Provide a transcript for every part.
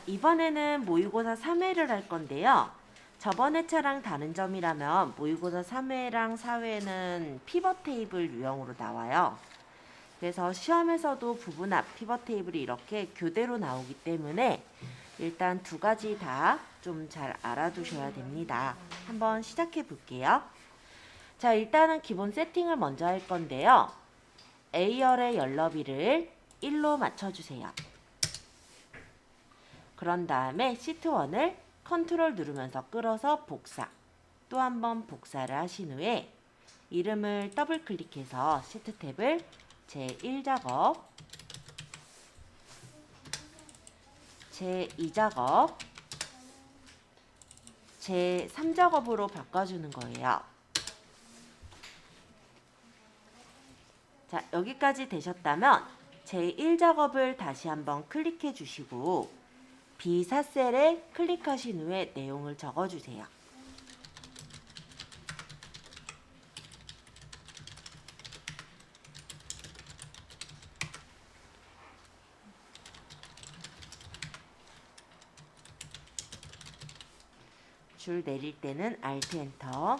이번에는 모의고사 3회를 할 건데요. 저번 회차랑 다른 점이라면 모의고사 3회랑 4회는 피벗 테이블 유형으로 나와요. 그래서 시험에서도 부분 앞 피벗 테이블이 이렇게 교대로 나오기 때문에 일단 두 가지 다 좀 잘 알아두셔야 됩니다. 한번 시작해 볼게요. 자, 일단은 기본 세팅을 먼저 할 건데요. A열의 열너비를 1로 맞춰주세요. 그런 다음에 시트1을 컨트롤 누르면서 끌어서 복사, 또 한 번 복사를 하신 후에 이름을 더블 클릭해서 시트 탭을 제1작업, 제2작업, 제3작업으로 바꿔주는 거예요. 자, 여기까지 되셨다면 제1작업을 다시 한번 클릭해 주시고 B4셀에 클릭하신 후에 내용을 적어주세요. 줄 내릴 때는 Alt 엔터.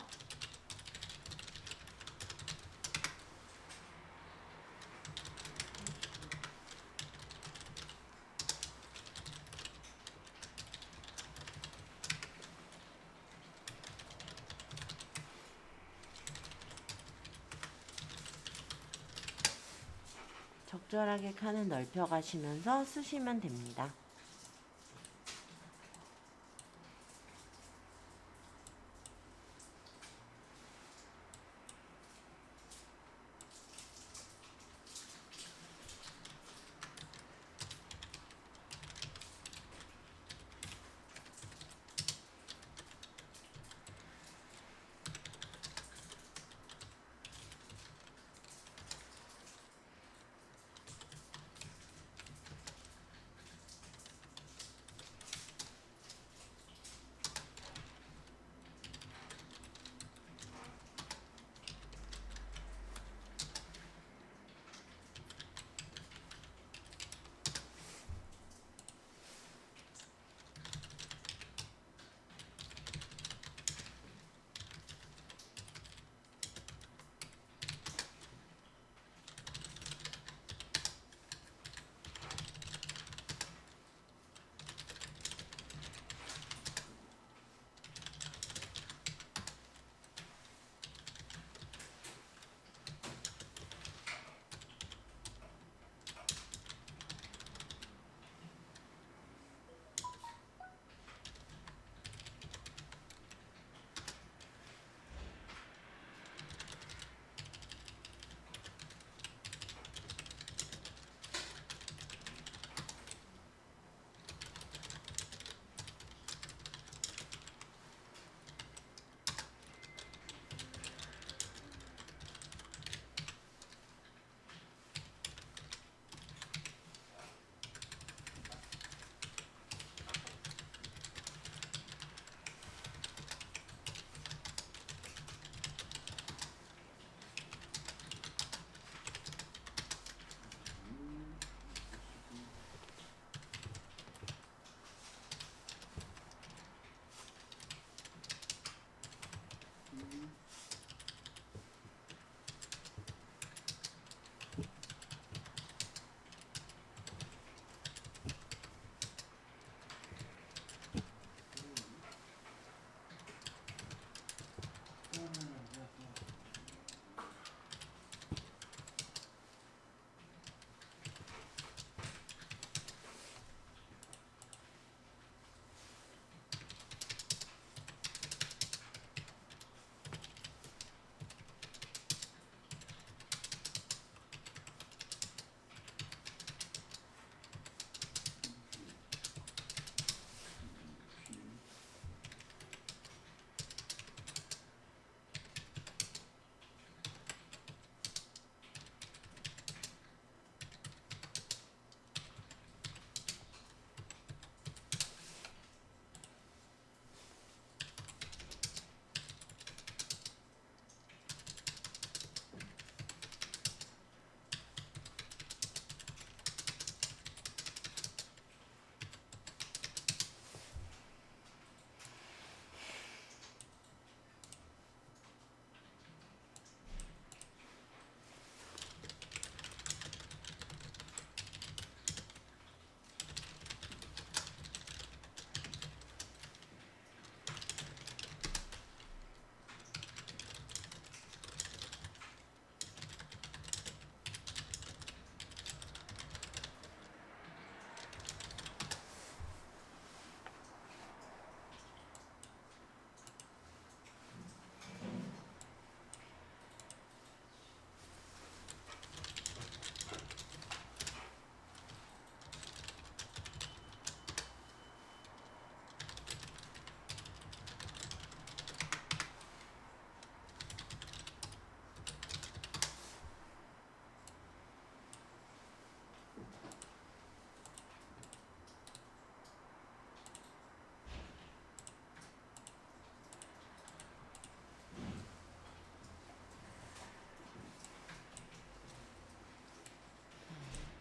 적절하게 칸을 넓혀 가시면서 쓰시면 됩니다.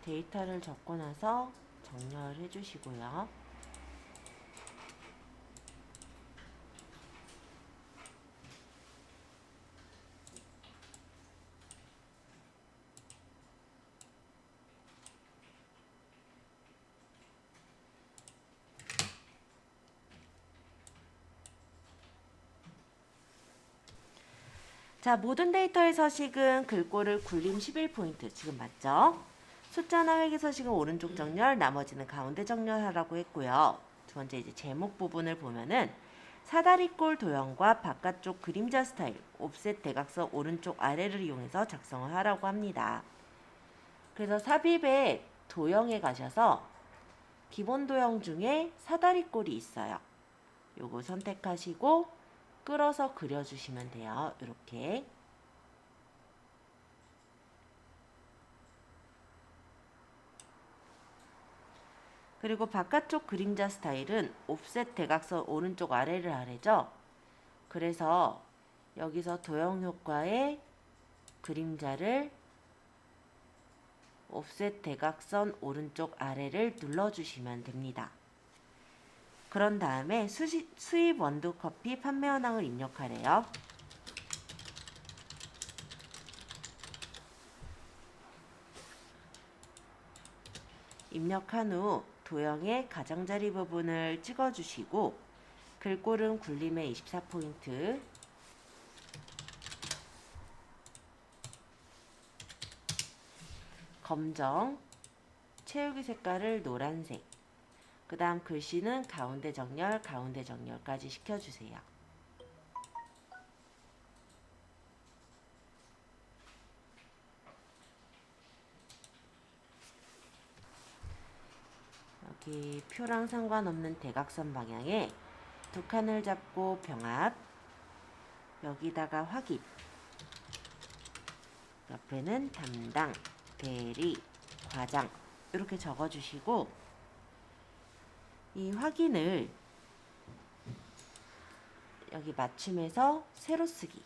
데이터를 적고 나서 정렬해 주시고요. 자, 모든 데이터의 서식은 글꼴을 굴림 11포인트 지금 맞죠? 숫자나 회계 서식은 오른쪽 정렬, 나머지는 가운데 정렬하라고 했고요. 두 번째 이제 제목 부분을 보면은 사다리꼴 도형과 바깥쪽 그림자 스타일, 옵셋 대각선 오른쪽 아래를 이용해서 작성을 하라고 합니다. 그래서 삽입의 도형에 가셔서 기본 도형 중에 사다리꼴이 있어요. 요거 선택하시고 끌어서 그려주시면 돼요. 이렇게. 그리고 바깥쪽 그림자 스타일은 옵셋 대각선 오른쪽 아래를 하래죠. 그래서 여기서 도형 효과의 그림자를 옵셋 대각선 오른쪽 아래를 눌러주시면 됩니다. 그런 다음에 수입 원두 커피 판매 현황을 입력하래요. 입력한 후 도형의 가장자리 부분을 찍어주시고 글꼴은 굴림의 24포인트, 검정, 채우기 색깔을 노란색, 그 다음 글씨는 가운데 정렬까지 시켜주세요. 여기 표랑 상관없는 대각선 방향에 두 칸을 잡고 병합, 여기다가 확인, 옆에는 담당, 대리, 과장 이렇게 적어주시고 이 확인을 여기 맞춤에서 세로 쓰기,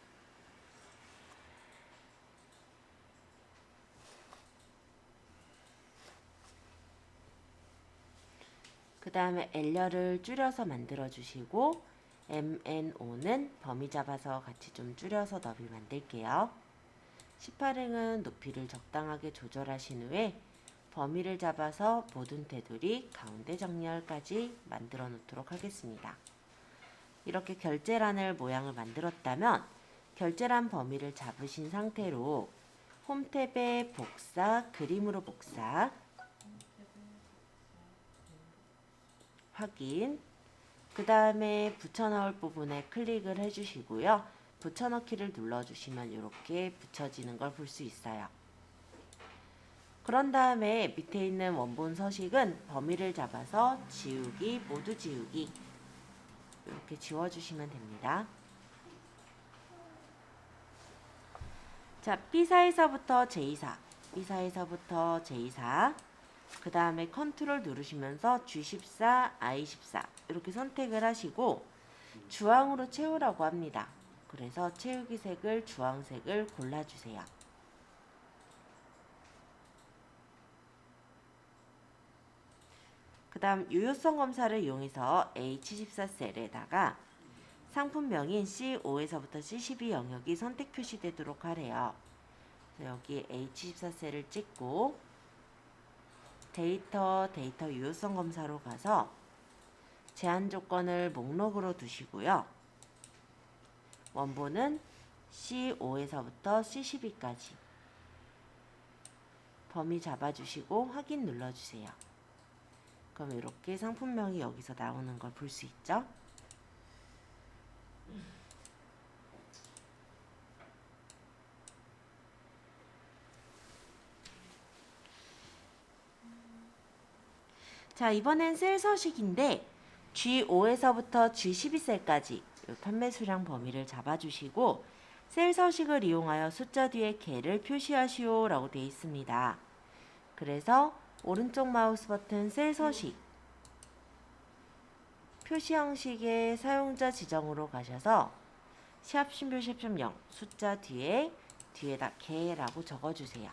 그 다음에 L열을 줄여서 만들어 주시고 MNO는 범위 잡아서 같이 좀 줄여서 너비 만들게요. 18행은 높이를 적당하게 조절하신 후에 범위를 잡아서 모든 테두리 가운데 정렬까지 만들어 놓도록 하겠습니다. 이렇게 결제란을 모양을 만들었다면 결제란 범위를 잡으신 상태로 홈 탭에 복사, 그림으로 복사, 확인, 그 다음에 붙여넣을 부분에 클릭을 해주시고요. 붙여넣기를 눌러주시면 이렇게 붙여지는 걸 볼 수 있어요. 그런 다음에 밑에 있는 원본 서식은 범위를 잡아서 지우기, 모두 지우기 이렇게 지워주시면 됩니다. 자, B4에서부터 J4, B4에서부터 J4, 그 다음에 컨트롤 누르시면서 G14, I14 이렇게 선택을 하시고 주황으로 채우라고 합니다. 그래서 채우기 색을 주황색을 골라주세요. 그 다음 유효성 검사를 이용해서 H14 셀에다가 상품명인 C5에서부터 C12 영역이 선택 표시되도록 하래요. 그래서 여기 H14 셀을 찍고 데이터 유효성 검사로 가서 제한 조건을 목록으로 두시고요. 원본은 C5에서부터 C12까지 범위 잡아주시고 확인 눌러주세요. 그럼 이렇게 상품명이 여기서 나오는 걸 볼 수 있죠? 자, 이번엔 셀 서식인데 G5에서부터 G12셀까지 판매 수량 범위를 잡아주시고 셀 서식을 이용하여 숫자 뒤에 개를 표시하시오 라고 되어 있습니다. 그래서 오른쪽 마우스 버튼 셀 서식 표시 형식의 사용자 지정으로 가셔서 샵 심표 샵0 숫자 뒤에다 개라고 적어주세요.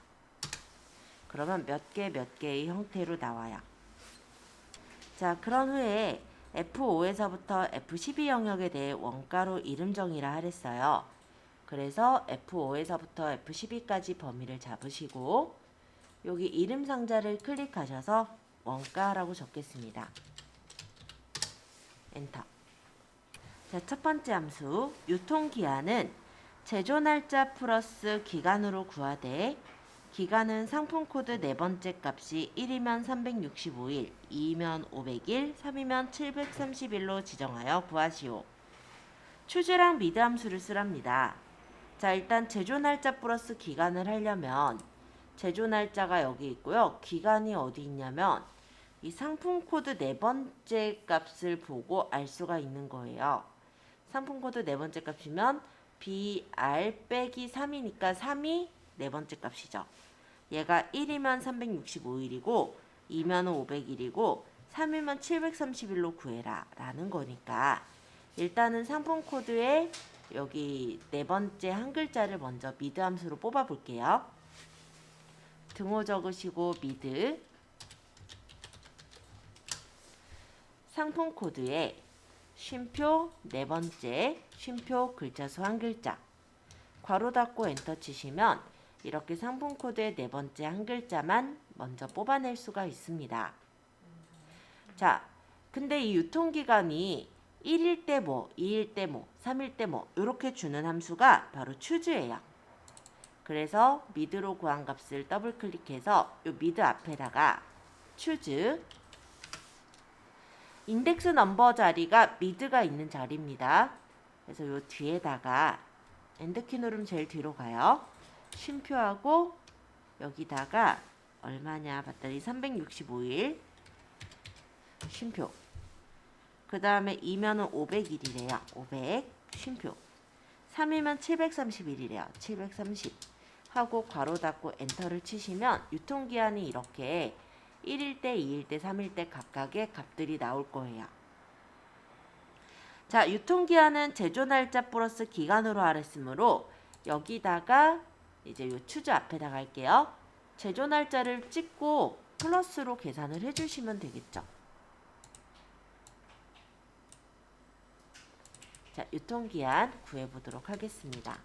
그러면 몇 개의 형태로 나와요. 자, 그런 후에 F5에서부터 F12 영역에 대해 원가로 이름 정의라 하랬어요. 그래서 F5에서부터 F12까지 범위를 잡으시고 여기 이름 상자를 클릭하셔서 원가라고 적겠습니다. 엔터. 자, 첫 번째 함수 유통기한은 제조 날짜 플러스 기간으로 구하되 기간은 상품 코드 네 번째 값이 1이면 365일, 2이면 500일, 3이면 730일로 지정하여 구하시오. 추즈랑 미드 함수를 쓰랍니다. 자, 일단 제조 날짜 플러스 기간을 하려면 제조 날짜가 여기 있고요. 기간이 어디 있냐면 이 상품 코드 네 번째 값을 보고 알 수가 있는 거예요. 상품 코드 네 번째 값이면 BR 빼기 3이니까 3이 네 번째 값이죠. 얘가 1이면 365일이고 2면 500일이고 3이면 730일로 구해라 라는 거니까 일단은 상품 코드에 여기 네 번째 한 글자를 먼저 미드 함수로 뽑아 볼게요. 등호 적으시고 미드 상품 코드에 쉼표 네 번째 쉼표 글자 수 한 글자 괄호 닫고 엔터 치시면 이렇게 상품 코드의 네 번째 한 글자만 먼저 뽑아낼 수가 있습니다. 자, 근데 이 유통기간이 1일 때 뭐, 2일 때 뭐, 3일 때 뭐 이렇게 주는 함수가 바로 추즈예요. 그래서 미드로 구한 값을 더블 클릭해서 이 미드 앞에다가 추즈 인덱스 넘버 자리가 미드가 있는 자리입니다. 그래서 이 뒤에다가 엔드키 누르면 제일 뒤로 가요. 쉼표하고 여기다가 얼마냐 봤더니 365일 쉼표 그 다음에 2면은 500일이래요. 500 쉼표 3이면 730일이래요. 730 하고 괄호 닫고 엔터를 치시면 유통기한이 이렇게 1일 때, 2일 때, 3일 때 각각의 값들이 나올 거예요. 자, 유통기한은 제조 날짜 플러스 기간으로 하랬으므로 여기다가 이제 요 추즈 앞에다가 할게요. 제조 날짜를 찍고 플러스로 계산을 해주시면 되겠죠. 자, 유통기한 구해보도록 하겠습니다.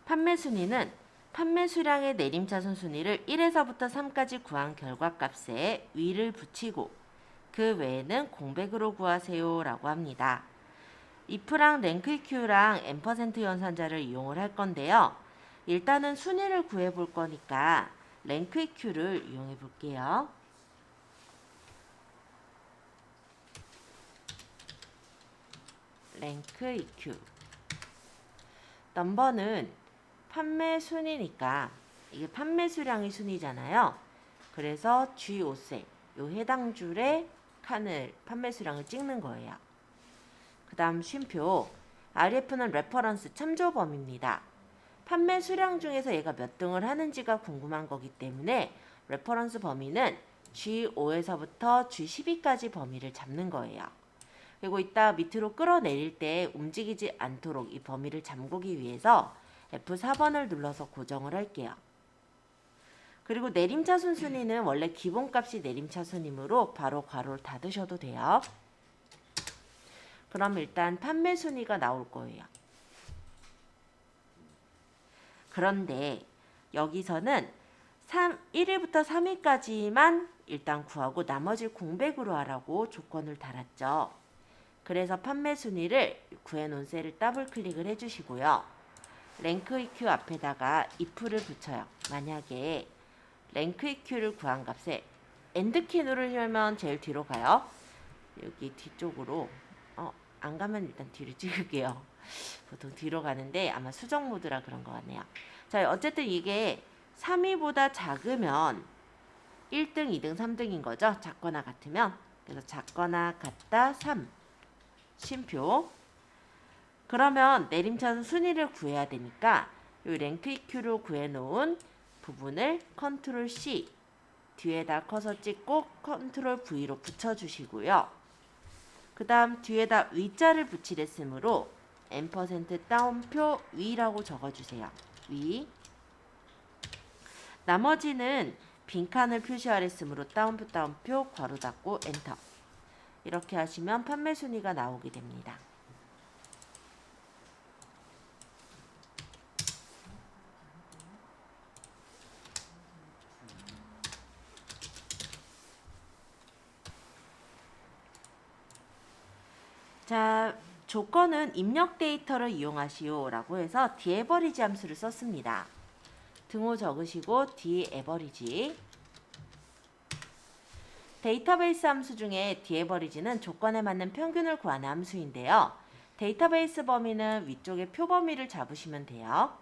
판매 순위는 판매 수량의 내림차순 순위를 1에서부터 3까지 구한 결과값에 위를 붙이고 그 외에는 공백으로 구하세요 라고 합니다. if랑 랭크Q랑 앰퍼센트 연산자를 이용을 할 건데요. 일단은 순위를 구해볼 거니까 랭크Q를 이용해 볼게요. 랭크EQ 넘버는 판매 순위니까 이게 판매 수량의 순위잖아요. 그래서 G5셀 요 해당 줄에 칸을 판매 수량을 찍는 거예요. 그 다음 쉼표 RF는 레퍼런스 참조 범위입니다. 판매 수량 중에서 얘가 몇 등을 하는지가 궁금한 거기 때문에 레퍼런스 범위는 G5에서부터 G12까지 범위를 잡는 거예요. 그리고 이따 밑으로 끌어내릴 때 움직이지 않도록 이 범위를 잠그기 위해서 F4번을 눌러서 고정을 할게요. 그리고 내림차순 순위는 원래 기본값이 내림차순이므로 바로 괄호를 닫으셔도 돼요. 그럼 일단 판매 순위가 나올 거예요. 그런데 여기서는 1일부터 3일까지만 일단 구하고 나머지를 공백으로 하라고 조건을 달았죠. 그래서 판매 순위를 구해놓은 셀을 더블 클릭을 해주시고요. 랭크 EQ 앞에다가 if를 붙여요. 만약에 랭크 EQ를 구한 값에 엔드키 누르시면 제일 뒤로 가요. 여기 뒤쪽으로 안 가면 일단 뒤로 찍을게요. 보통 뒤로 가는데 아마 수정 모드라 그런 것 같네요. 자, 어쨌든 이게 3위보다 작으면 1등, 2등, 3등인 거죠. 작거나 같으면. 그래서 작거나 같다 3. 쉼표. 그러면 내림차순 순위를 구해야 되니까 이 랭크 EQ로 구해놓은 부분을 컨트롤 C 뒤에다 커서 찍고 컨트롤 V로 붙여주시고요. 그 다음 뒤에다 위자를 붙이랬으므로 %, 따옴표 위라고 적어주세요. 위. 나머지는 빈칸을 표시하랬으므로 따옴표 괄호 닫고 엔터. 이렇게 하시면 판매 순위가 나오게 됩니다. 자, 조건은 입력 데이터를 이용하시오 라고 해서 dAverage 함수를 썼습니다. 등호 적으시고 dAverage. 데이터베이스 함수 중에 dAverage는 조건에 맞는 평균을 구하는 함수인데요. 데이터베이스 범위는 위쪽에 표 범위를 잡으시면 돼요.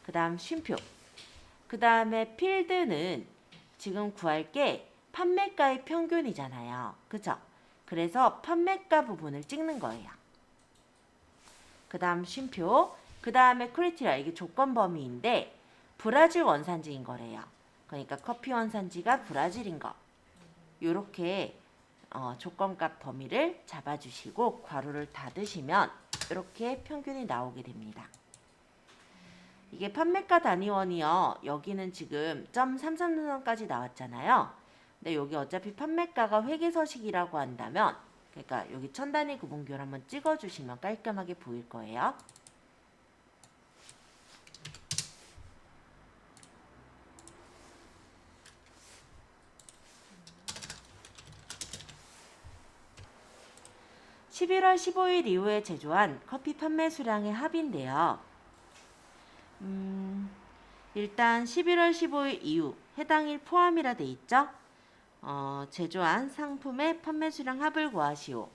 그 다음 쉼표. 그 다음에 필드는 지금 구할 게 판매가의 평균이잖아요. 그죠? 그래서 판매가 부분을 찍는 거예요. 그 다음 쉼표. 그 다음에 크리티리아. 이게 조건 범위인데 브라질 원산지인 거래요. 그러니까 커피 원산지가 브라질인 거. 요렇게 조건값 범위를 잡아주시고 괄호를 닫으시면 이렇게 평균이 나오게 됩니다. 이게 판매가 단위원이요. 여기는 지금 .333까지 나왔잖아요. 근데 여기 어차피 판매가가 회계서식이라고 한다면 그러니까 여기 천단위 구분교를 한번 찍어주시면 깔끔하게 보일 거예요. (11월 15일) 이후에 제조한 커피 판매 수량의 합인데요. 일단 11월 15일 이후 해당 일 포함이라 돼 있죠. 제조한 상품의 판매 수량 합을 구하시오.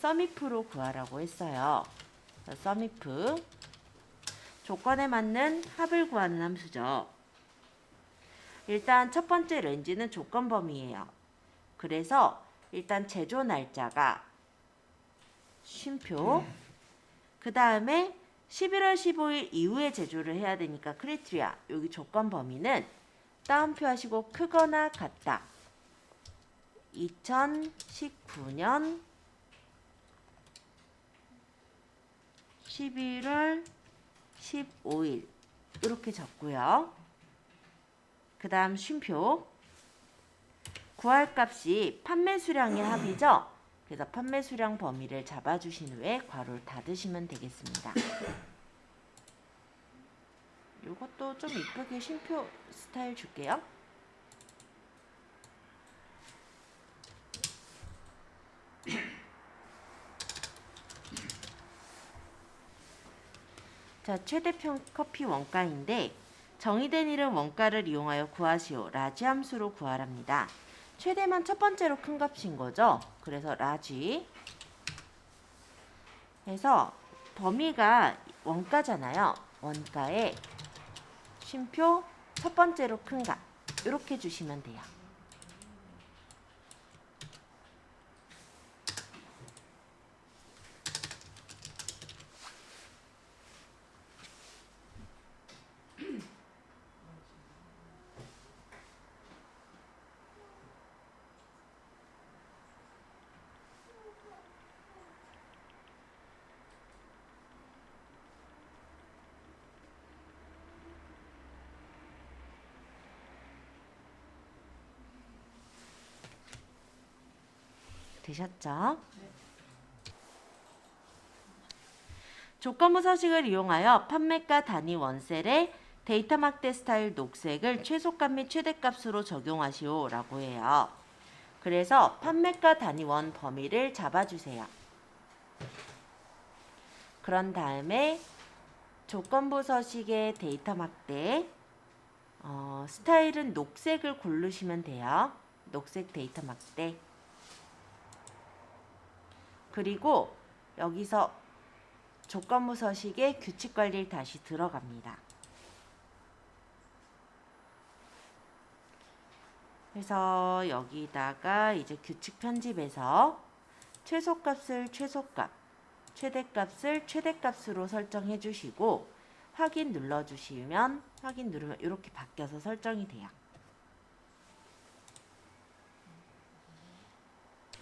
썸이프로 구하라고 했어요. 썸이프. 조건에 맞는 합을 구하는 함수죠. 일단 첫 번째 렌즈는 조건 범위예요. 그래서 일단 제조 날짜가 쉼표. 그 다음에 11월 15일 이후에 제조를 해야 되니까 크리티리아. 여기 조건 범위는 따옴표 하시고 크거나 같다. 2019년 11월 15일 이렇게 적고요. 그 다음 쉼표. 구할 값이 판매 수량의 합이죠. 그래서 판매 수량 범위를 잡아주신 후에 괄호를 닫으시면 되겠습니다. 이것도 좀 이쁘게 쉼표 스타일 줄게요. 자, 최대평 커피 원가인데 정의된 이름 원가를 이용하여 구하시오. 라지 함수로 구하랍니다. 최대만 첫 번째로 큰 값인 거죠. 그래서 라지 해서 범위가 원가잖아요. 원가에 쉼표 첫 번째로 큰 값 이렇게 주시면 돼요. 되셨죠? 조건부 서식을 이용하여 판매가 단위 원셀에 데이터 막대 스타일 녹색을 최소값 및 최대값으로 적용하시오 라고 해요. 그래서 판매가 단위 원 범위를 잡아주세요. 그런 다음에 조건부 서식의 데이터 막대 스타일은 녹색을 고르시면 돼요. 녹색 데이터 막대. 그리고 여기서 조건부 서식의 규칙 관리를 다시 들어갑니다. 그래서 여기다가 이제 규칙 편집에서 최소값을 최소값, 최대값을 최대값으로 설정해 주시고 확인 눌러주시면 확인 누르면 이렇게 바뀌어서 설정이 돼요.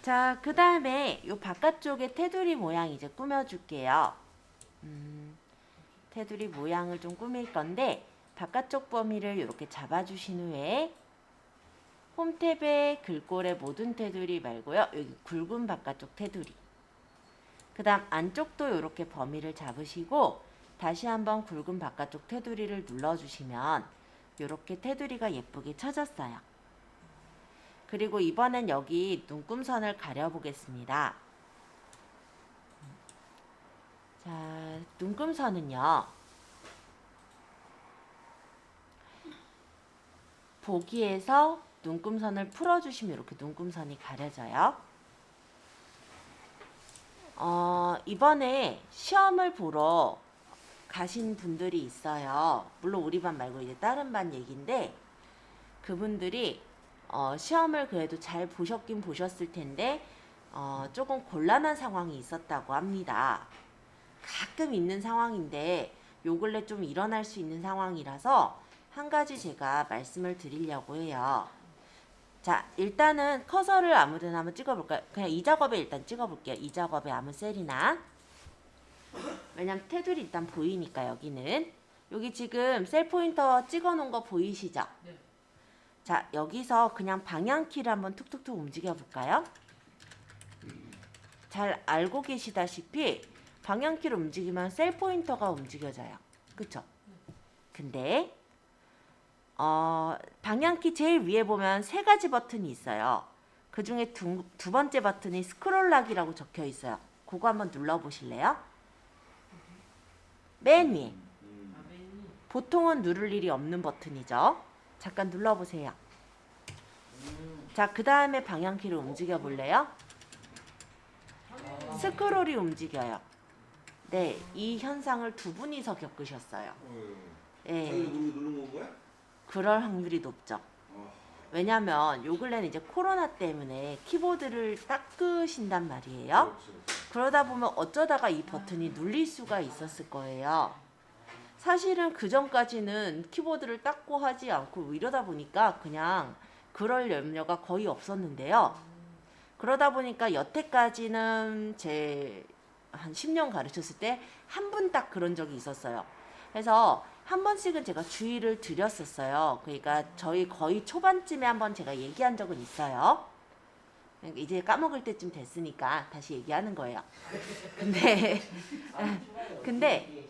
자, 그 다음에 이 바깥쪽에 테두리 모양 이제 꾸며줄게요. 테두리 모양을 좀 꾸밀 건데 바깥쪽 범위를 이렇게 잡아주신 후에 홈 탭에 글꼴의 모든 테두리 말고요. 여기 굵은 바깥쪽 테두리. 그 다음 안쪽도 이렇게 범위를 잡으시고 다시 한번 굵은 바깥쪽 테두리를 눌러주시면 이렇게 테두리가 예쁘게 쳐졌어요. 그리고 이번엔 여기 눈금선을 가려보겠습니다. 자, 눈금선은요. 보기에서 눈금선을 풀어주시면 이렇게 눈금선이 가려져요. 이번에 시험을 보러 가신 분들이 있어요. 물론 우리 반 말고 이제 다른 반 얘기인데 그분들이 시험을 그래도 잘 보셨긴 보셨을 텐데 조금 곤란한 상황이 있었다고 합니다. 가끔 있는 상황인데 요 근래 좀 일어날 수 있는 상황이라서 한 가지 제가 말씀을 드리려고 해요. 자, 일단은 커서를 아무데나 한번 찍어볼까요? 그냥 이 작업에 일단 찍어볼게요. 이 작업에 아무 셀이나. 왜냐면 테두리 일단 보이니까 여기는. 여기 지금 셀 포인터 찍어놓은 거 보이시죠? 네. 자, 여기서 그냥 방향키를 한번 툭툭툭 움직여볼까요? 잘 알고 계시다시피 방향키를 움직이면 셀 포인터가 움직여져요. 그쵸? 근데 방향키 제일 위에 보면 세 가지 버튼이 있어요. 그 중에 두 번째 버튼이 스크롤락이라고 적혀 있어요. 그거 한번 눌러보실래요? 맨 위에. 보통은 누를 일이 없는 버튼이죠. 잠깐 눌러보세요. 자, 그 다음에 방향키를 움직여 볼래요? 스크롤이 움직여요. 네, 이 현상을 두 분이서 겪으셨어요. 네. 누른 거야? 그럴 확률이 높죠. 왜냐면 요 근래는 이제 코로나 때문에 키보드를 닦으신단 말이에요. 그러다 보면 어쩌다가 이 버튼이 눌릴 수가 있었을 거예요. 사실은 그 전까지는 키보드를 닦고 하지 않고 이러다 보니까 그냥 그럴 염려가 거의 없었는데요. 그러다 보니까 여태까지는 제 한 10년 가르쳤을 때 한 분 딱 그런 적이 있었어요. 그래서 한 번씩은 제가 주의를 드렸었어요. 그러니까 저희 거의 초반쯤에 한번 제가 얘기한 적은 있어요. 이제 까먹을 때쯤 됐으니까 다시 얘기하는 거예요. 근데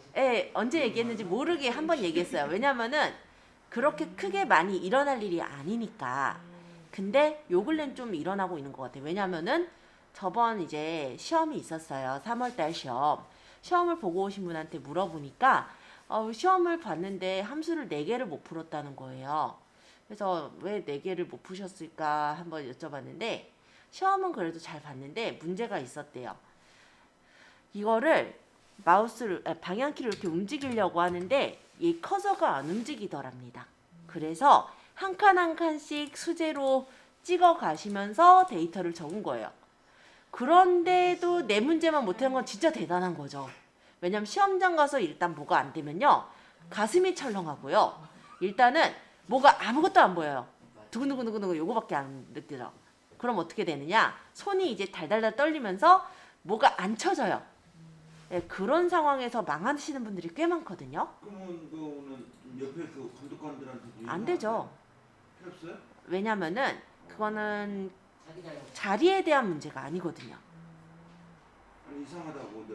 언제 얘기했는지 모르게 한번 얘기했어요. 왜냐면은 그렇게 크게 많이 일어날 일이 아니니까. 근데 요 근래는 좀 일어나고 있는 것 같아요. 왜냐면은 저번 이제 시험이 있었어요. 3월달 시험. 시험을 보고 오신 분한테 물어보니까 시험을 봤는데 함수를 4개를 못 풀었다는 거예요. 그래서 왜 4개를 못 푸셨을까 한번 여쭤봤는데 시험은 그래도 잘 봤는데 문제가 있었대요. 이거를 방향키를 이렇게 움직이려고 하는데 이 커서가 안 움직이더랍니다. 그래서 한 칸 한 칸씩 수제로 찍어 가시면서 데이터를 적은 거예요. 그런데도 내 문제만 못한 건 진짜 대단한 거죠. 왜냐면 시험장 가서 일단 뭐가 안 되면요. 가슴이 철렁하고요. 일단은 뭐가 아무것도 안 보여요. 두근두근두근두근 요거밖에 안 느껴져. 그럼 어떻게 되느냐? 손이 이제 달달달 떨리면서 뭐가 안 쳐져요. 네, 그런 상황에서 망하시는 분들이 꽤 많거든요. 그러면 그거는 옆에 그 감독관들한테 안 되죠. 필요 없어요? 왜냐면은 그거는 자리에 대한 문제가 아니거든요. 아니, 이상하다고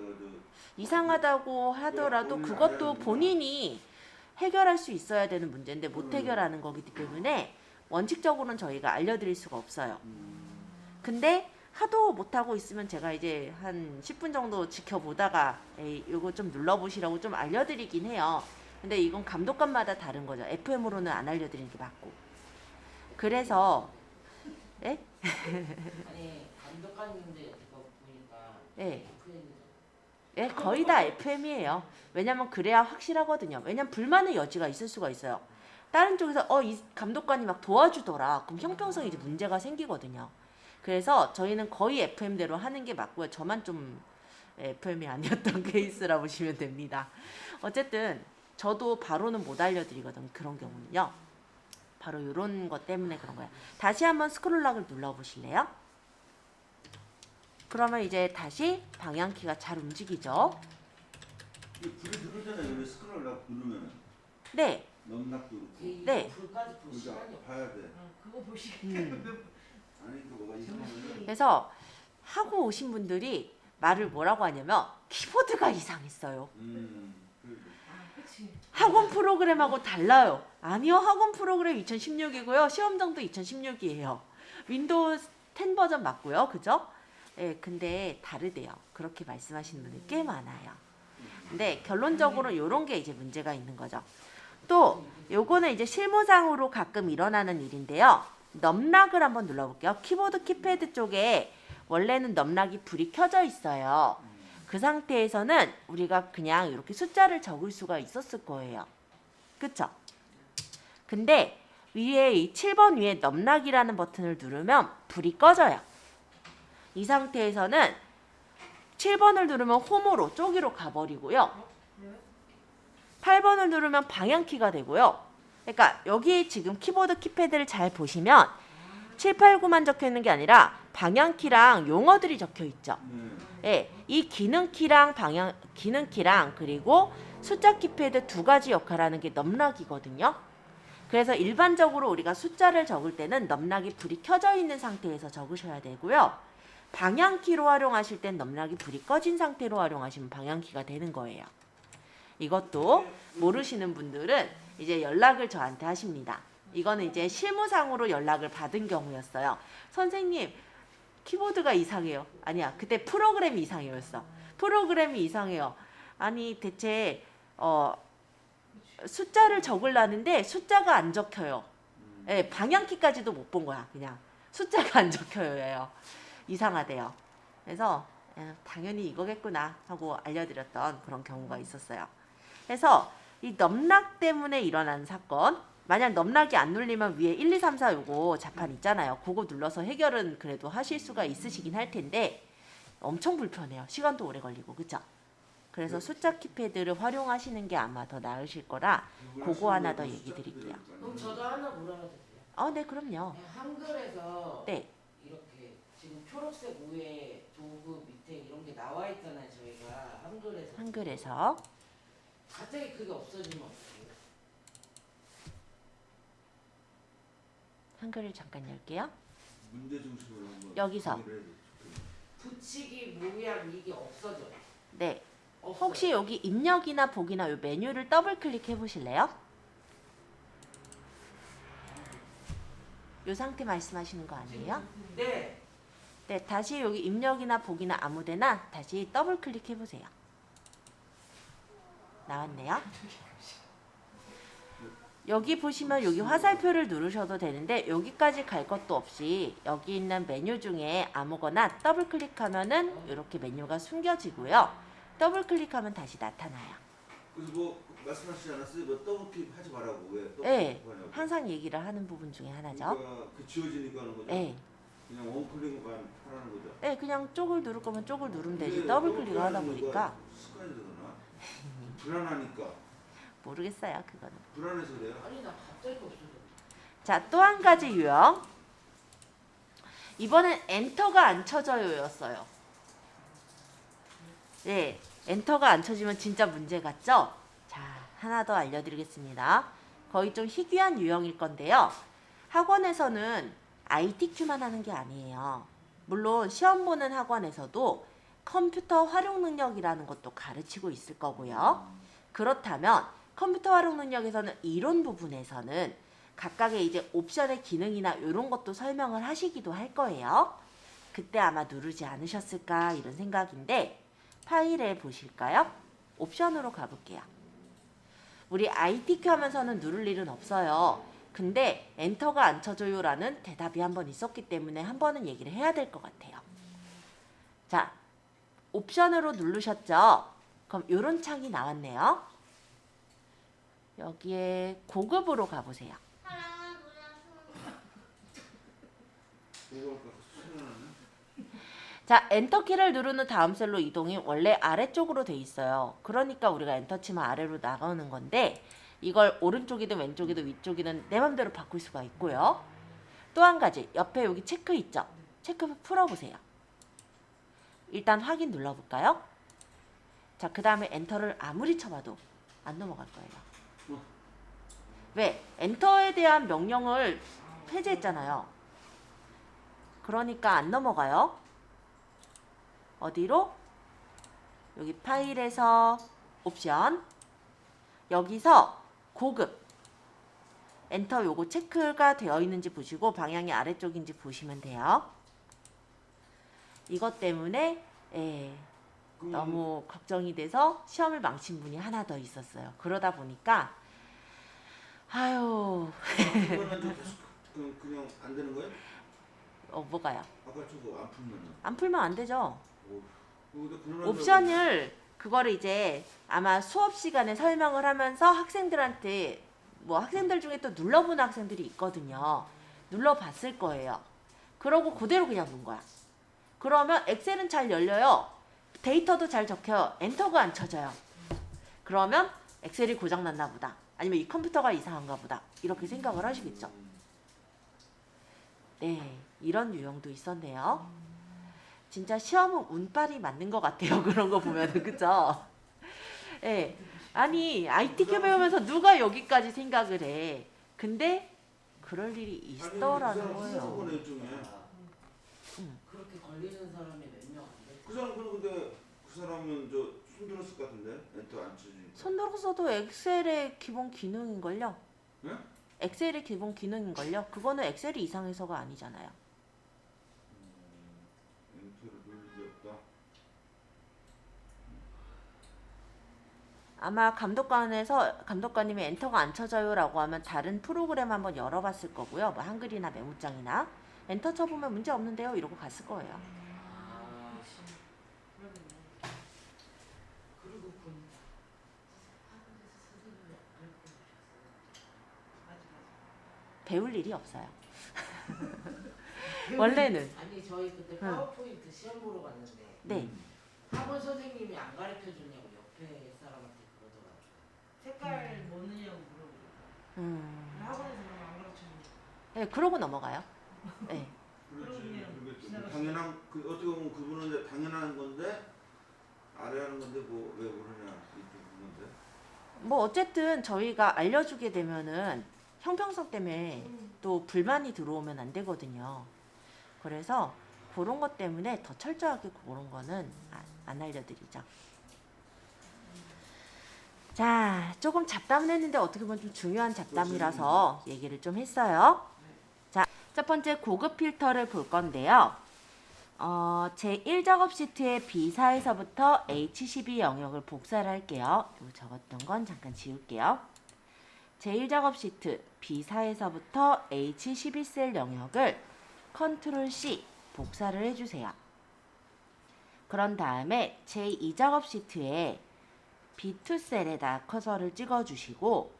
이상하다고 하더라도 그것도 본인이 해결할 수 있어야 되는 문제인데 못 해결하는 거기 때문에 원칙적으로는 저희가 알려드릴 수가 없어요. 근데 하도 못하고 있으면 제가 이제 한 10분 정도 지켜보다가 이거 좀 눌러보시라고 좀 알려드리긴 해요. 근데 이건 감독관마다 다른 거죠. FM으로는 안 알려드리는 게 맞고. 그래서 예? 아니 감독관님들 그거 보니까 예. FM이죠. 예, 거의 다 FM이에요. 왜냐면 그래야 확실하거든요. 왜냐면 불만의 여지가 있을 수가 있어요. 다른 쪽에서 이 감독관이 막 도와주더라. 그럼 형평성에 이제 문제가 생기거든요. 그래서 저희는 거의 FM대로 하는 게 맞고요. 저만 좀 FM이 아니었던 케이스라 보시면 됩니다. 어쨌든 저도 바로는 못 알려드리거든요. 그런 경우는요. 바로 이런 것 때문에 그런 거예요. 다시 한번 스크롤락을 눌러보실래요? 그러면 이제 다시 방향키가 잘 움직이죠. 이게 불이 들어오잖아요. 여기 스크롤 락 누르면 네. 넘락도 그렇고. 네. 불까지 볼 시간이 그러니까 없어. 봐야 돼. 그거 보시기 아니 그 뭐가 이상하면 그래서 하고 오신 분들이 말을 뭐라고 하냐면 키보드가 이상했어요. 그치. 학원 프로그램하고 달라요. 아니요, 학원 프로그램 2016이고요. 시험장도 2016이에요. 윈도우 10 버전 맞고요. 그죠? 예, 근데 다르대요. 그렇게 말씀하시는 분들 꽤 많아요. 근데 결론적으로 이런 게 이제 문제가 있는 거죠. 또 요거는 이제 실무상으로 가끔 일어나는 일인데요. 넘락을 한번 눌러볼게요. 키보드 키패드 쪽에 원래는 넘락이 불이 켜져 있어요. 그 상태에서는 우리가 그냥 이렇게 숫자를 적을 수가 있었을 거예요. 그쵸? 근데 위에 이 7번 위에 넘락이라는 버튼을 누르면 불이 꺼져요. 이 상태에서는 7번을 누르면 홈으로 쪼기로 가버리고요. 8번을 누르면 방향키가 되고요. 그러니까 여기 지금 키보드 키패드를 잘 보시면 7, 8, 9만 적혀 있는 게 아니라 방향키랑 용어들이 적혀 있죠. 예, 이 기능키랑 기능키랑 그리고 숫자 키패드 두 가지 역할하는 게 넘락이거든요. 그래서 일반적으로 우리가 숫자를 적을 때는 넘락이 불이 켜져 있는 상태에서 적으셔야 되고요. 방향키로 활용하실 땐 넘락이 불이 꺼진 상태로 활용하시면 방향키가 되는 거예요. 이것도 모르시는 분들은 이제 연락을 저한테 하십니다. 이거는 이제 실무상으로 연락을 받은 경우였어요. 선생님, 키보드가 이상해요. 아니야, 그때 프로그램이 이상해였어. 프로그램이 이상해요. 아니, 대체 숫자를 적으려는데 숫자가 안 적혀요. 예, 방향키까지도 못 본 거야. 그냥 숫자가 안 적혀요. 이상하대요. 그래서 당연히 이거겠구나 하고 알려드렸던 그런 경우가 있었어요. 그래서 이 넘락 때문에 일어난 사건, 만약 넘락이 안 눌리면 위에 1, 2, 3, 4 요거 자판 있잖아요. 그거 눌러서 해결은 그래도 하실 수가 있으시긴 할 텐데 엄청 불편해요. 시간도 오래 걸리고, 그쵸? 그래서 숫자 키패드를 활용하시는 게 아마 더 나으실 거라 그거 하나 더 얘기 드릴게요. 그럼 저도 하나 물어봐도 돼요? 네, 그럼요. 한글에서 네. 이렇게 지금 초록색 위에 도구 밑에 이런 게 나와 있잖아요. 저희가 한글에서. 한글에서 갑자기 그게 없어지면 어떡해요? 한글을 잠깐 열게요. 문제 중심으로 한번 여기서. 정리를 해도 좋겠네요. 붙이기 모양 이게 없어져요. 네. 없어요. 혹시 여기 입력이나 보기나 요 메뉴를 더블 클릭해 보실래요? 요 상태 말씀하시는 거 아니에요? 네. 네, 다시 여기 입력이나 보기나 아무데나 다시 더블 클릭해 보세요. 나왔네요. 여기 보시면 여기 화살표를 누르셔도 되는데 여기까지 갈 것도 없이 여기 있는 메뉴 중에 아무거나 더블 클릭하면은 이렇게 메뉴가 숨겨지고요. 더블 클릭하면 다시 나타나요. 그래서 뭐 말씀하시지 않았어요? 뭐 더블클릭 하지 말라고 왜? 네, 하냐고. 항상 얘기를 하는 부분 중에 하나죠. 그러니까 그 지워지니까 하는 거죠. 네, 그냥 원클릭만 하라는 거죠. 네, 그냥 쪽을 누를 거면 쪽을 누르면 되지 근데 더블 클릭을 하다 더블클릭하는 보니까 이유가 습관이 되거나 불안하니까 모르겠어요, 그거는. 불안해서 그래요. 아니 나 갑자기 없어져. 자, 또 한 가지 유형. 이번엔 엔터가 안 쳐져요였어요. 네, 엔터가 안 쳐지면 진짜 문제 같죠? 자, 하나 더 알려드리겠습니다. 거의 좀 희귀한 유형일 건데요. 학원에서는 ITQ만 하는 게 아니에요. 물론 시험 보는 학원에서도 컴퓨터 활용 능력이라는 것도 가르치고 있을 거고요. 그렇다면 컴퓨터 활용 능력에서는 이론 부분에서는 각각의 이제 옵션의 기능이나 이런 것도 설명을 하시기도 할 거예요. 그때 아마 누르지 않으셨을까 이런 생각인데 파일에 보실까요? 옵션으로 가볼게요. 우리 ITQ 하면서는 누를 일은 없어요. 근데 엔터가 안 쳐져요라는 대답이 한 번 있었기 때문에 한 번은 얘기를 해야 될 것 같아요. 자, 옵션으로 누르셨죠? 그럼 이런 창이 나왔네요. 여기에 고급으로 가보세요. 이거 아까 수능하네. 자, 엔터키를 누른 후 다음 셀로 이동이 원래 아래쪽으로 돼 있어요. 그러니까 우리가 엔터 치면 아래로 나가는 건데 이걸 오른쪽이든 왼쪽이든 위쪽이든 내 맘대로 바꿀 수가 있고요. 또 한 가지, 옆에 여기 체크 있죠? 체크 풀어보세요. 일단 확인 눌러볼까요? 자, 그 다음에 엔터를 아무리 쳐봐도 안 넘어갈 거예요. 왜? 엔터에 대한 명령을 폐지했잖아요. 그러니까 안 넘어가요. 어디로? 여기 파일에서 옵션, 여기서 고급, 엔터 요거 체크가 되어 있는지 보시고 방향이 아래쪽인지 보시면 돼요. 이것 때문에 너무 걱정이 돼서 시험을 망친 분이 하나 더 있었어요. 그러다 보니까 아유 이거는 좀 계속 그냥 안 되는 거예요? 뭐가요? 아까 저거 안 풀면은. 안 풀면 안 되죠. 근데 그런 옵션을 그거를 이제 아마 수업 시간에 설명을 하면서 학생들한테 뭐 학생들 중에 또 눌러본 학생들이 있거든요. 눌러봤을 거예요. 그러고 그대로 그냥 놓은 거야. 그러면 엑셀은 잘 열려요. 데이터도 잘 적혀요. 엔터가 안 쳐져요. 그러면 엑셀이 고장났나 보다. 아니면 이 컴퓨터가 이상한가 보다. 이렇게 생각을 하시겠죠. 네, 이런 유형도 있었네요. 진짜 시험은 운빨이 맞는 것 같아요. 그런 거 보면은 그죠? 예. 아니 IT큐 배우면서 누가 여기까지 생각을 해? 근데 그럴 일이 있더라는 거예요. 그렇게 걸리는 사람이 몇 명 안 돼. 그 사람 근데 그 사람은 저 손들었을 것 같은데 엔터 안 치지. 손들어서도 엑셀의 기본 기능인걸요? 네? 엑셀의 기본 기능인걸요? 그거는 엑셀이 이상해서가 아니잖아요. 엔터를 누를 게 없다. 아마 감독관님이 엔터가 안 쳐져요라고 하면 다른 프로그램 한번 열어봤을 거고요. 뭐 한글이나 메모장이나 엔터 쳐보면 문제 없는데요 이러고 갔을 거예요. 그리고 배울 일이 없어요. 원래는. 아니 저희 그때 파워포인트 시험 보러 갔는데 네. 학원 선생님이 안 가르쳐 줬냐고 옆에 사람한테 그러더라고. 색깔 뭐 넣냐고 물어보고. 학원에서 그럼 안 가르쳐 주니까. 네, 그러고 넘어가요. 네. 그렇지. 그게 당연한 그 어떻게 보면 그분은 이제 당연한 건데 아래 하는 건데 뭐 왜 그러냐 이렇게 보는데. 뭐 어쨌든 저희가 알려주게 되면은 형평성 때문에 또 불만이 들어오면 안 되거든요. 그래서 그런 것 때문에 더 철저하게 그런 거는 안 알려드리죠. 자, 조금 잡담을 했는데 어떻게 보면 좀 중요한 잡담이라서 얘기를 좀 했어요. 자, 첫 번째 고급 필터를 볼 건데요. 제1작업 시트의 B4에서부터 H12 영역을 복사를 할게요. 요 적었던 건 잠깐 지울게요. 제1작업 시트 B4에서부터 H12셀 영역을 컨트롤 C 복사를 해주세요. 그런 다음에 제2작업 시트에 B2셀에다 커서를 찍어주시고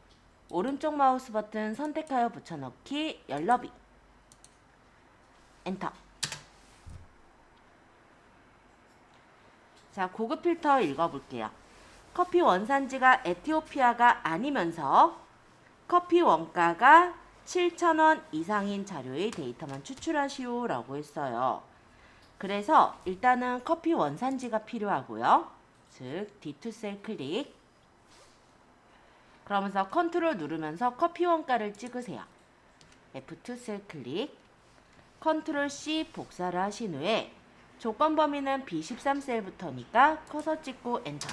오른쪽 마우스 버튼 선택하여 붙여넣기 열너비 엔터. 자, 고급 필터 읽어볼게요. 커피 원산지가 에티오피아가 아니면서 커피 원가가 7,000원 이상인 자료의 데이터만 추출하시오 라고 했어요. 그래서 일단은 커피 원산지가 필요하고요. 즉 D2셀 클릭. 그러면서 컨트롤 누르면서 커피 원가를 찍으세요. F2셀 클릭. 컨트롤 C 복사를 하신 후에 조건 범위는 B13셀부터니까 커서 찍고 엔터.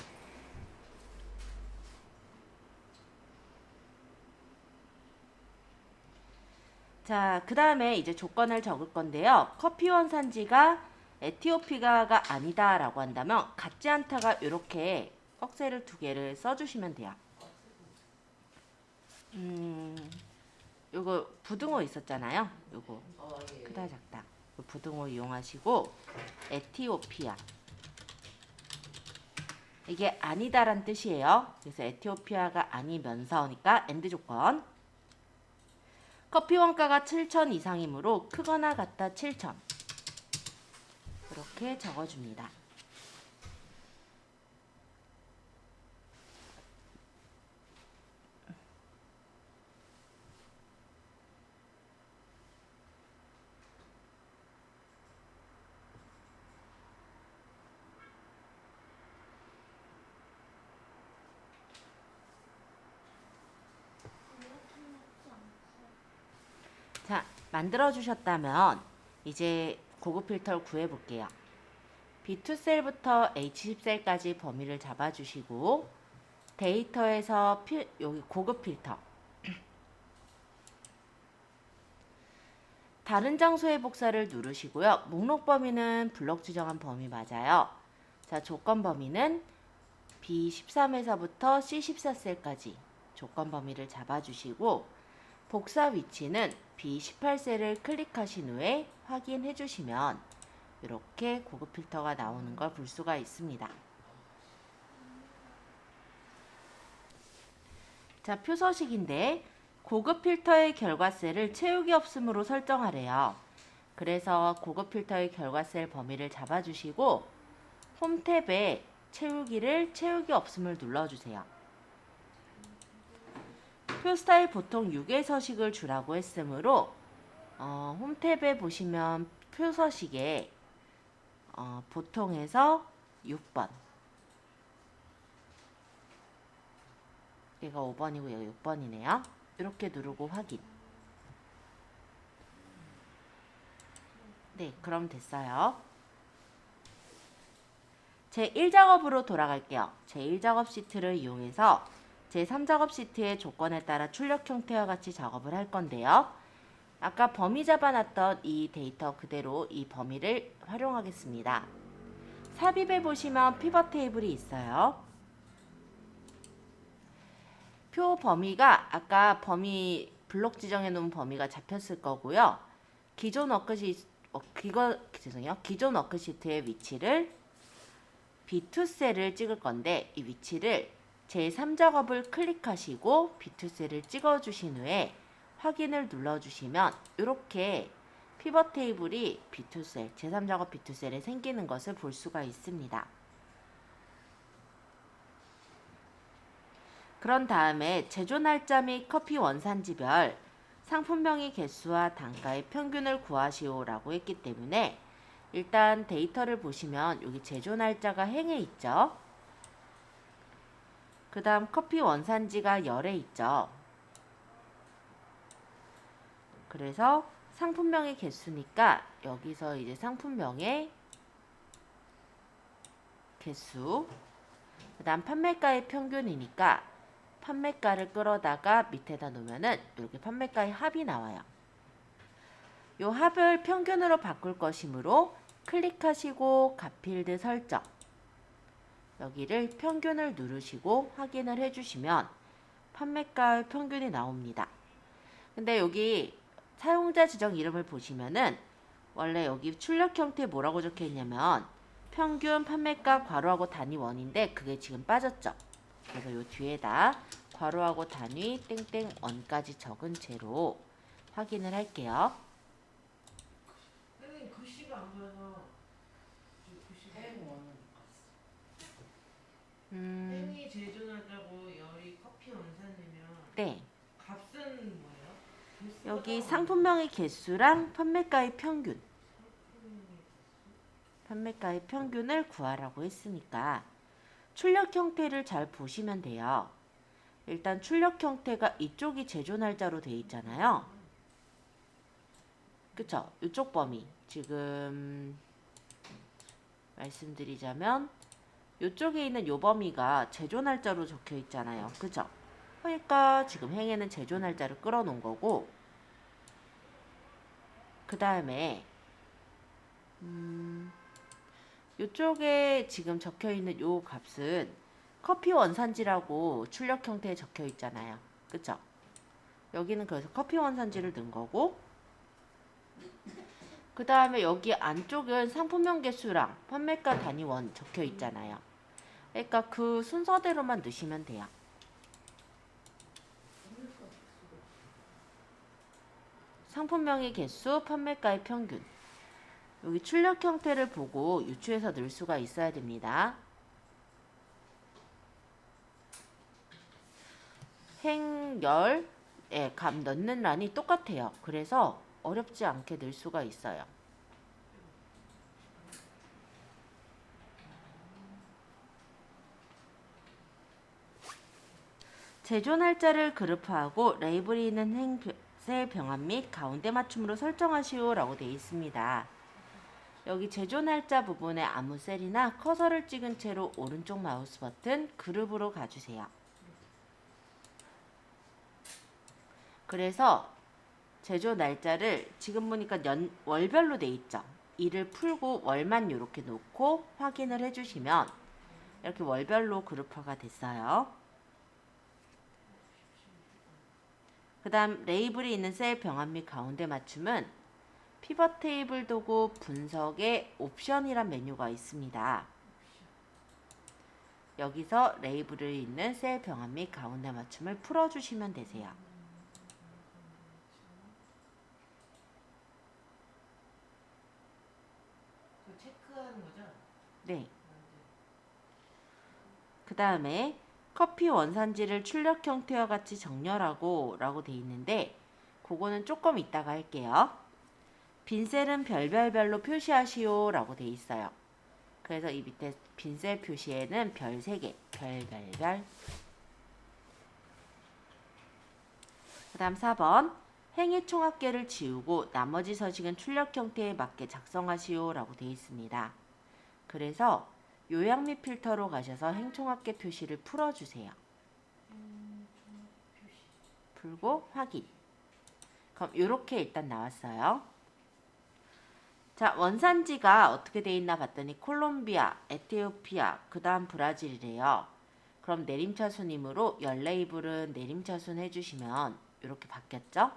자, 그 다음에 이제 조건을 적을 건데요. 커피 원산지가 에티오피아가 아니다 라고 한다면 같지 않다가 이렇게 꺽쇠를 2개를 써주시면 돼요. 요거 부등호 있었잖아요. 요거 예. 크다 작다. 요 부등호 이용하시고 에티오피아 이게 아니다란 뜻이에요. 그래서 에티오피아가 아니면서니까 AND 조건. 커피 원가가 7,000 이상이므로 크거나 같다 7,000. 이렇게 적어줍니다. 자, 만들어 주셨다면 이제 고급 필터를 구해 볼게요. B2셀부터 H10셀까지 범위를 잡아 주시고 데이터에서 여기 고급 필터 다른 장소의 복사를 누르시고요. 목록 범위는 블록 지정한 범위 맞아요. 자, 조건 범위는 B13에서부터 C14셀까지 조건 범위를 잡아 주시고 복사 위치는 B18셀을 클릭하신 후에 확인해 주시면 이렇게 고급 필터가 나오는 걸 볼 수가 있습니다. 자, 표서식인데 고급 필터의 결과셀을 채우기 없음으로 설정하래요. 그래서 고급 필터의 결과셀 범위를 잡아주시고 홈 탭에 채우기 없음을 눌러주세요. 표 스타일 보통 6의 서식을 주라고 했으므로 홈 탭에 보시면 표 서식에 보통에서 6번 얘가 5번이고 얘가 6번이네요. 이렇게 누르고 확인. 네, 그럼 됐어요. 제1작업으로 돌아갈게요. 제1작업 시트를 이용해서 제3작업 시트의 조건에 따라 출력 형태와 같이 작업을 할 건데요. 아까 범위 잡아놨던 이 데이터 그대로 이 범위를 활용하겠습니다. 삽입에 보시면 피벗 테이블이 있어요. 표 범위가 아까 범위 블록 지정해 놓은 범위가 잡혔을 거고요. 기존 워크시트의 위치를 B2셀을 찍을 건데 이 위치를 제3작업을 클릭하시고 B2셀을 찍어주신 후에 확인을 눌러주시면 이렇게 피벗 테이블이 B2셀, 제3작업 B2셀에 생기는 것을 볼 수가 있습니다. 그런 다음에 제조 날짜 및 커피 원산지별 상품명의 개수와 단가의 평균을 구하시오라고 했기 때문에 일단 데이터를 보시면 여기 제조 날짜가 행에 있죠. 그 다음 커피 원산지가 열에 있죠. 그래서 상품명의 개수니까 여기서 이제 상품명의 개수 그 다음 판매가의 평균이니까 판매가를 끌어다가 밑에다 놓으면은 이렇게 판매가의 합이 나와요. 이 합을 평균으로 바꿀 것이므로 클릭하시고 값필드 설정 여기를 평균을 누르시고 확인을 해주시면 판매가의 평균이 나옵니다. 근데 여기 사용자 지정 이름을 보시면은 원래 여기 출력 형태에 뭐라고 적혀 있냐면 평균 판매가 괄호하고 단위 원인데 그게 지금 빠졌죠. 그래서 요 뒤에다 괄호하고 단위 땡땡 원까지 적은 채로 확인을 할게요. 선생님 글씨가 안 보여서 글씨가 행원은 행이 제조 날짜고 열이 커피 원산이면 네. 값은 뭐예요? 개수가 여기 따로 상품명의 개수랑 판매가의 평균 없나요? 판매가의 평균을 구하라고 했으니까 출력 형태를 잘 보시면 돼요. 일단 출력 형태가 이쪽이 제조 날짜로 되어 있잖아요. 그쵸? 이쪽 범위 지금 말씀드리자면 이쪽에 있는 요 범위가 제조 날짜로 적혀 있잖아요. 그죠? 그러니까 지금 행에는 제조 날짜를 끌어 놓은 거고 그 다음에 이쪽에 지금 적혀 있는 요 값은 커피 원산지라고 출력 형태에 적혀 있잖아요. 그쵸? 여기는 그래서 커피 원산지를 넣은 거고 그 다음에 여기 안쪽은 상품명 개수랑 판매가 단위 원 적혀 있잖아요. 그러니까 그 순서대로만 넣으시면 돼요. 상품명의 개수, 판매가의 평균. 여기 출력 형태를 보고 유추해서 넣을 수가 있어야 됩니다. 행열, 값 넣는 란이 똑같아요. 그래서 어렵지 않게 넣을 수가 있어요. 제조 날짜를 그룹화하고 레이블이 있는 셀 병합 및 가운데 맞춤으로 설정하시오 라고 되어 있습니다. 여기 제조 날짜 부분에 아무 셀이나 커서를 찍은 채로 오른쪽 마우스 버튼 그룹으로 가주세요. 그래서 제조 날짜를 지금 보니까 월별로 돼 있죠. 이를 풀고 월만 이렇게 놓고 확인을 해주시면 이렇게 월별로 그룹화가 됐어요. 그 다음 레이블이 있는 셀 병합 및 가운데 맞춤은 피벗 테이블 도구 분석에 옵션이란 메뉴가 있습니다. 여기서 레이블이 있는 셀 병합 및 가운데 맞춤을 풀어주시면 되세요. 그 체크하는 거죠? 네. 그 다음에 커피 원산지를 출력 형태와 같이 정렬하고 라고 돼 있는데 그거는 조금 이따가 할게요. 빈셀은 별별별로 표시하시오 라고 돼 있어요. 그래서 이 밑에 빈셀 표시에는 별 3개, 별별별. 그 다음 4번 행위 총합계를 지우고 나머지 서식은 출력 형태에 맞게 작성하시오 라고 되어 있습니다. 그래서 요약 및 필터로 가셔서 행총합계 표시를 풀어주세요. 풀고 확인. 그럼 이렇게 일단 나왔어요. 자, 원산지가 어떻게 돼 있나 봤더니 콜롬비아, 에티오피아, 그 다음 브라질이래요. 그럼 내림차순이므로 열 레이블은 내림차순 해주시면 이렇게 바뀌었죠?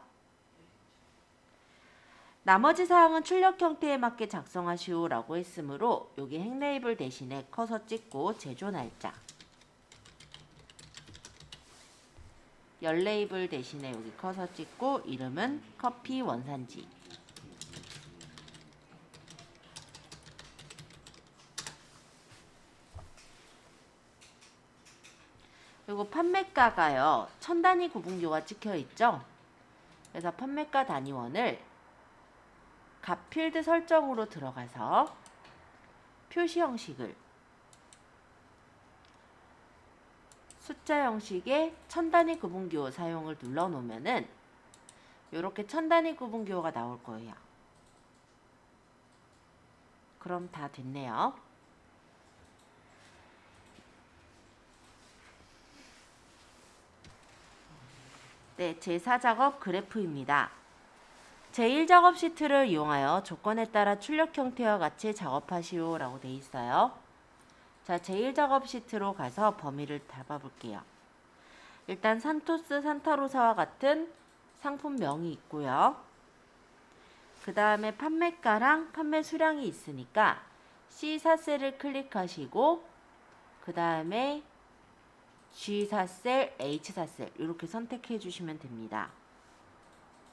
나머지 사항은 출력 형태에 맞게 작성하시오 라고 했으므로 여기 행 레이블 대신에 커서 찍고 제조 날짜, 열 레이블 대신에 여기 커서 찍고 이름은 커피 원산지, 그리고 판매가가요 1000단위 구분교가 찍혀 있죠. 그래서 판매가 단위원을 값 필드 설정으로 들어가서 표시 형식을 숫자 형식의 1000단위 구분기호 사용을 눌러 놓으면은 이렇게 1000단위 구분기호가 나올 거예요. 그럼 다 됐네요. 네, 제4작업 그래프입니다. 제1작업 시트를 이용하여 조건에 따라 출력 형태와 같이 작업하시오 라고 되어 있어요. 자, 제1작업 시트로 가서 범위를 잡아볼게요. 일단 산토스, 산타로사와 같은 상품명이 있고요. 그 다음에 판매가랑 판매 수량이 있으니까 C4셀을 클릭하시고 그 다음에 G4셀, H4셀 이렇게 선택해 주시면 됩니다.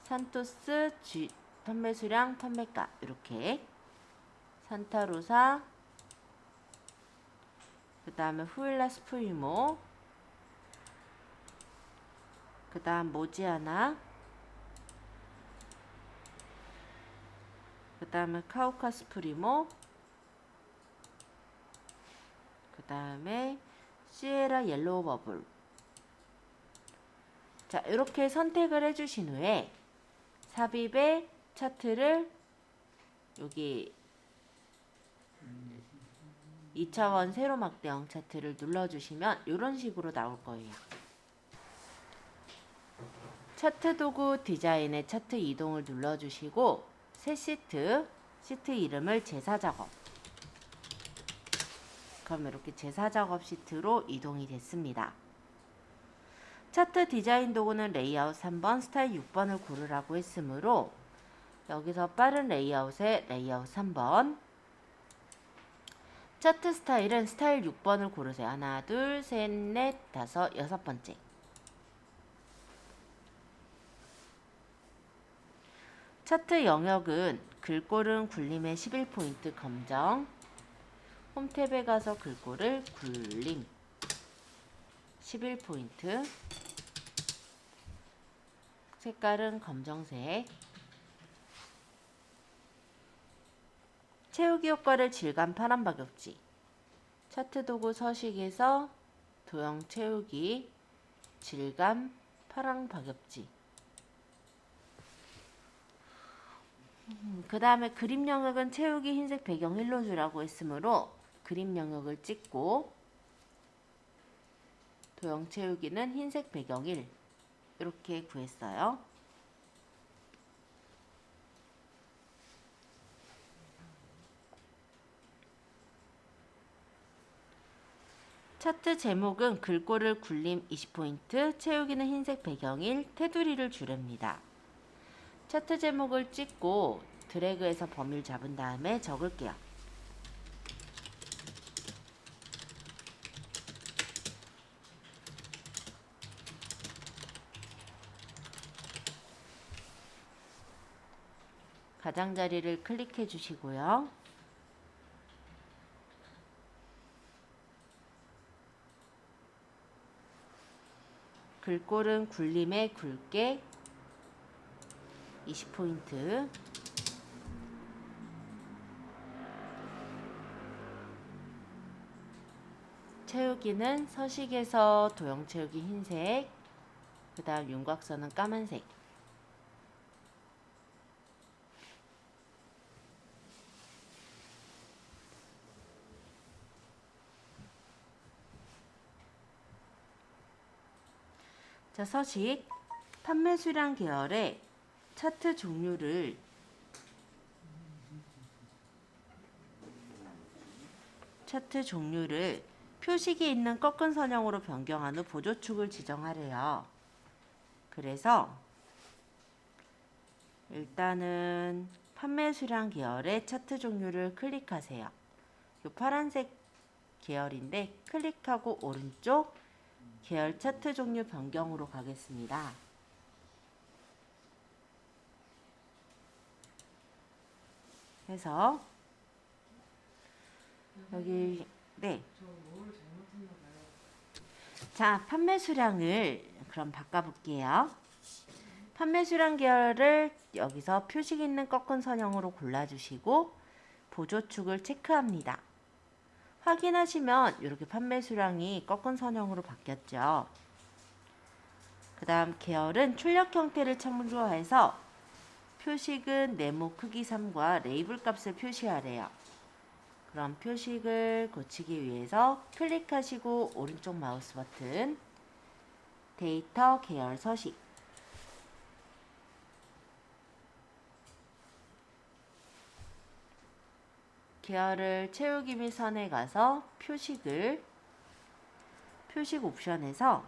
산토스, 판매 수량, 판매가 이렇게 산타로사, 그 다음에 후일라 스프리모, 그 다음 모지아나, 그 다음에 카우카스 프리모, 그 다음에 시에라 옐로우 버블. 자, 이렇게 선택을 해주신 후에 삽입의 차트를 여기 2차원 세로막대형 차트를 눌러주시면 이런 식으로 나올 거예요. 차트 도구 디자인의 차트 이동을 눌러주시고 새 시트 이름을 제4작업. 그럼 이렇게 제4작업 시트로 이동이 됐습니다. 차트 디자인 도구는 레이아웃 3번, 스타일 6번을 고르라고 했으므로 여기서 빠른 레이아웃에 레이아웃 3번, 차트 스타일은 스타일 6번을 고르세요. 하나, 둘, 셋, 넷, 다섯, 여섯 번째. 차트 영역은 글꼴은 굴림의 11포인트 검정. 홈탭에 가서 글꼴을 굴림 11포인트. 색깔은 검정색. 채우기 효과를 질감 파란 박역지. 차트 도구 서식에서 도형 채우기 질감 파란 박역지. 그 다음에 그림 영역은 채우기 흰색 배경 힐로 주라고 했으므로 그림 영역을 찍고 도형 채우기는 흰색 배경 1 이렇게 구했어요. 차트 제목은 글꼴을 굴림 20포인트, 채우기는 흰색 배경 1, 테두리를 주렵니다. 차트 제목을 찍고 드래그해서 범위를 잡은 다음에 적을게요. 가장자리를 클릭해 주시고요. 글꼴은 굴림에 굵게 20포인트. 채우기는 서식에서 도형 채우기 흰색, 그 다음 윤곽선은 까만색. 자, 서식 판매 수량 계열의 차트 종류를 표식이 있는 꺾은 선형으로 변경한 후 보조축을 지정하래요. 그래서 일단은 판매 수량 계열의 차트 종류를 클릭하세요. 이 파란색 계열인데 클릭하고 오른쪽 계열 차트 종류 변경으로 가겠습니다. 해서 여기 네. 자, 판매 수량을 그럼 바꿔볼게요. 판매 수량 계열을 여기서 표식 있는 꺾은 선형으로 골라주시고 보조축을 체크합니다. 확인하시면 이렇게 판매 수량이 꺾은 선형으로 바뀌었죠. 그 다음 계열은 출력 형태를 참조해서 표식은 네모 크기 3과 레이블 값을 표시하래요. 그럼 표식을 고치기 위해서 클릭하시고 오른쪽 마우스 버튼 데이터 계열 서식 계열을 채우기 및 선에 가서 표식 옵션에서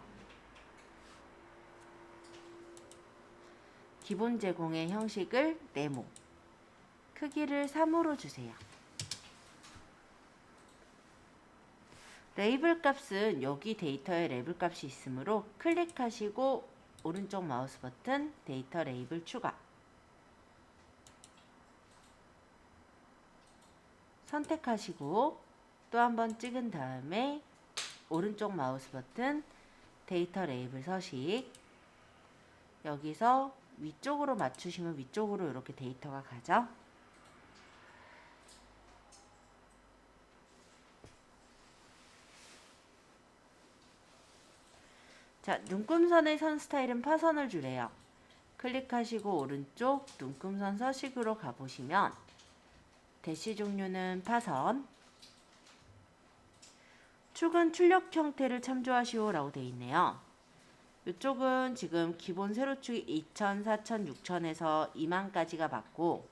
기본 제공의 형식을 네모 크기를 3으로 주세요. 레이블 값은 여기 데이터에 레이블 값이 있으므로 클릭하시고 오른쪽 마우스 버튼 데이터 레이블 추가 선택하시고 또 한번 찍은 다음에 오른쪽 마우스 버튼 데이터 레이블 서식 여기서 위쪽으로 맞추시면 위쪽으로 이렇게 데이터가 가죠. 자, 눈금선의 선 스타일은 파선을 주래요. 클릭하시고 오른쪽 눈금선 서식으로 가보시면 대시 종류는 파선 축은 출력 형태를 참조하시오 라고 되어 있네요. 이쪽은 지금 기본 세로축이 2000, 4000, 6000에서 2만까지가 맞고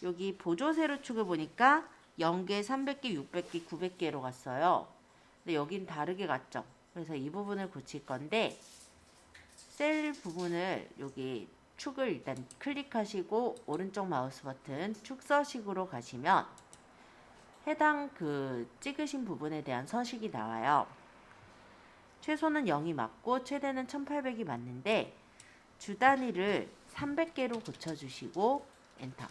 여기 보조 세로축을 보니까 0개, 300개, 600개, 900개로 갔어요. 근데 여긴 다르게 갔죠. 그래서 이 부분을 고칠 건데 셀 부분을 여기 축을 일단 클릭하시고 오른쪽 마우스 버튼 축 서식으로 가시면 해당 그 찍으신 부분에 대한 서식이 나와요. 최소는 0이 맞고 최대는 1800이 맞는데 주 단위를 300개로 고쳐주시고 엔터.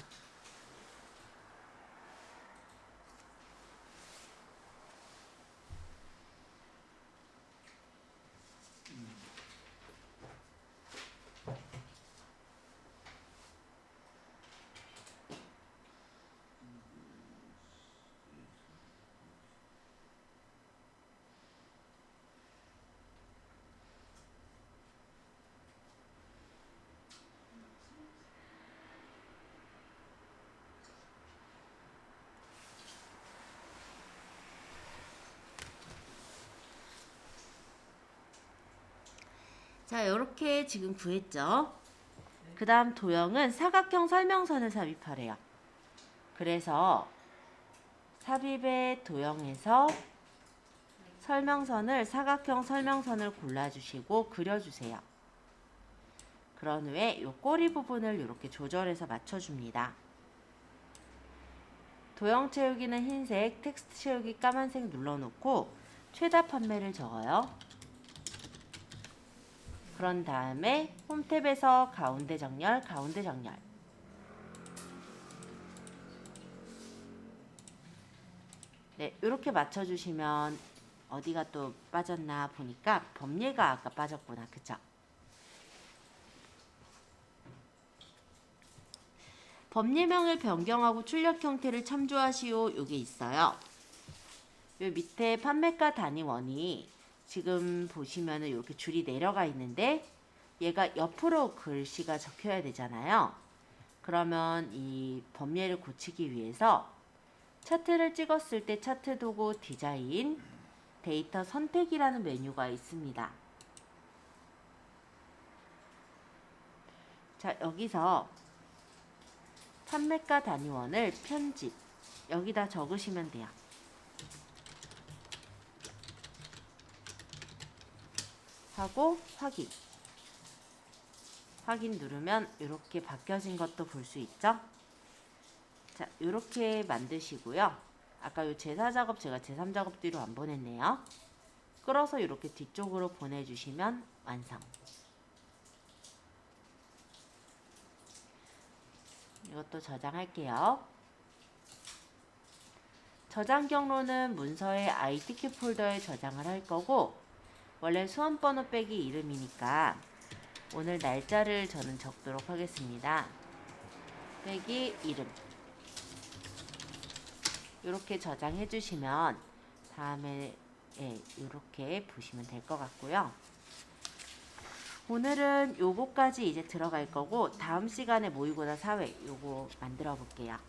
자, 이렇게 지금 구했죠. 그 다음 도형은 사각형 설명선을 삽입하래요. 그래서 삽입의 도형에서 설명선을 사각형 설명선을 골라주시고 그려주세요. 그런 후에 이 꼬리 부분을 이렇게 조절해서 맞춰줍니다. 도형 채우기는 흰색, 텍스트 채우기 까만색 눌러놓고 최다 판매를 적어요. 그런 다음에 홈탭에서 가운데 정렬, 가운데 정렬. 네, 이렇게 맞춰주시면 어디가 또 빠졌나 보니까 범례가 아까 빠졌구나. 그쵸? 범례명을 변경하고 출력 형태를 참조하시오. 요게 있어요. 요 밑에 판매가 단위원이 지금 보시면은 이렇게 줄이 내려가 있는데 얘가 옆으로 글씨가 적혀야 되잖아요. 그러면 이 범례를 고치기 위해서 차트를 찍었을 때 차트 도구 디자인 데이터 선택이라는 메뉴가 있습니다. 자, 여기서 판매가 단위원을 편집 여기다 적으시면 돼요. 하고 확인. 확인 누르면 이렇게 바뀌어진 것도 볼 수 있죠. 자, 이렇게 만드시고요. 아까 요 제4작업 제가 제3작업 뒤로 안 보냈네요. 끌어서 이렇게 뒤쪽으로 보내주시면 완성. 이것도 저장할게요. 저장 경로는 문서의 ITQ 폴더에 저장을 할 거고 원래 수험번호 빼기 이름이니까 오늘 날짜를 저는 적도록 하겠습니다. 빼기 이름 이렇게 저장해 주시면 다음에 이렇게 보시면 될 것 같고요. 오늘은 요거까지 이제 들어갈 거고 다음 시간에 모의고사 사회 요거 만들어 볼게요.